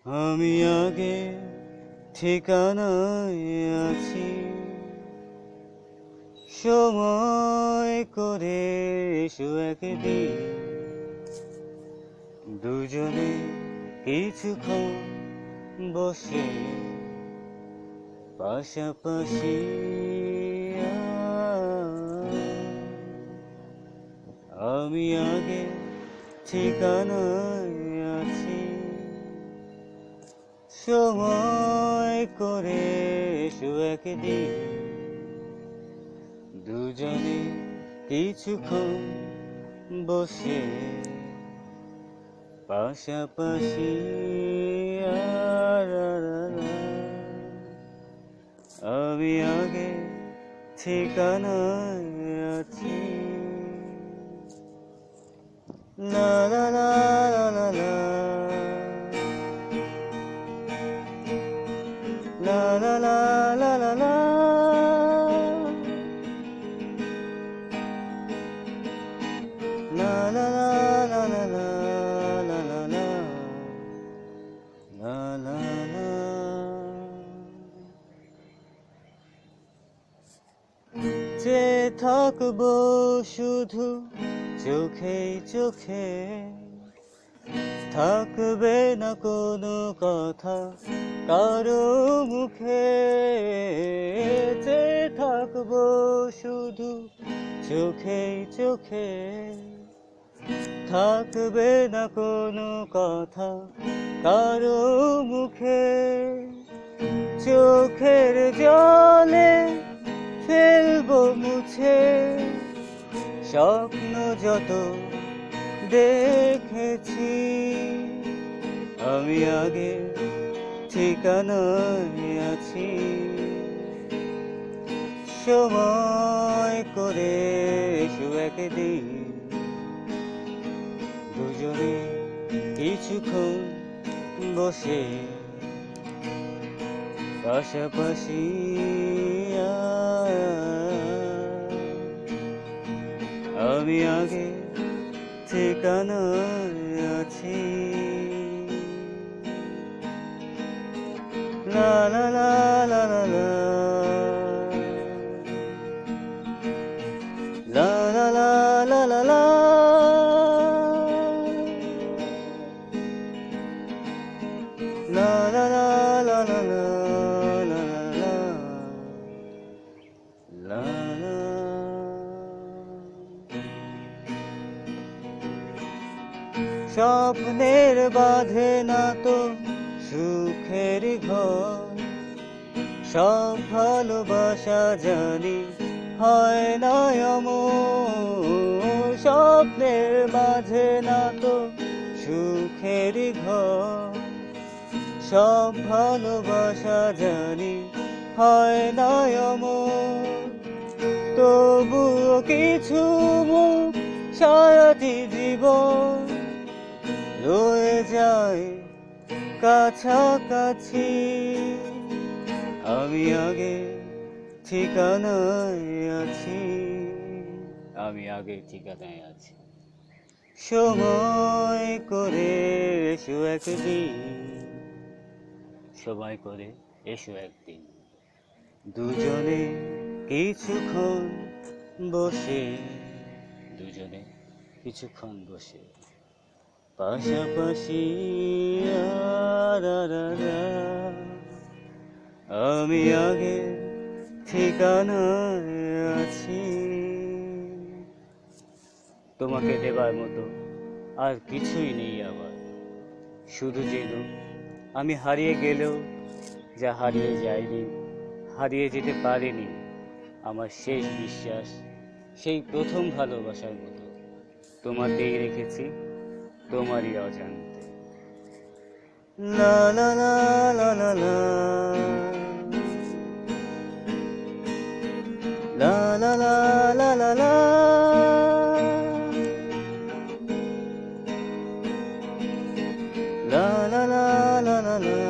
আমি আগে ঠিকানায় আছি, সময় করে এসো একদিন, দুজনে কিছুক্ষণ বসে পাশাপাশি। আমি আগে ঠিকানায় আছি, সময় করে এসো একদিন, দুজনে কিছুক্ষণ বসে পাশাপাশি। আমি আগে ঠিকানায় আছি। লা লা লা লা লা লা, লা লা লা লা লা লা, লা লা লা লা লা লা, লা লা লা, লা লা লা। যে থাকবো শুধু চোখে চোখে, থাকবে না কোনো কথা কারো মুখে। যে থাকবো শুধু চোখে চোখে, থাকবে না কোনো কথা কারো মুখে। চোখের জলে ফেলবো মুছে স্বপ্ন যত দেখেছি। আমি আগে ঠিকানায় আছি, সময় করে এসো একদিন, দুজনে কিছুক্ষণ বসে পাশাপাশি। আমি আগে ঠিকানায় আছি। লা লা লা লা লা লা, লা লা লা লা লা লা, লা লা লা লা লা লা, লা লা লা লা। স্বপ্নের বাঁধে না তো সুখের ঘর, সব ভালোবাসা জানি হয় না অমর। স্বপ্নের মাঝে না তো সুখের ঘর, সব ভালোবাসা জানি হয় না অমর। তবুও কিছু মুখ সারাটি জীবন রয়ে যায় কাছাকাছি। আমি আগে ঠিকানায় আছি, আমি আগে ঠিকানায় আছি, সময় করে এসো একদিন, সময় করে এসো একদিন, দুজনে কিছুক্ষণ বসে, দুজনে কিছুক্ষণ বসে পাশাপাশি। আমি আগে ঠিকানায় আছি। তোমাকে দেবার মতো আর কিছুই নেই আমার, শুধু যেন আমি হারিয়ে গেলেও যা হারিয়ে যায়নি, হারিয়ে যেতে পারেনি আমার শেষ বিশ্বাস, সেই প্রথম ভালোবাসার মতো তোমাতেই রেখেছি, তোমারই অজান্তে। লা লা লা লা লা লা, লা লা লা লা লা লা, লা লা লা লা লা লা।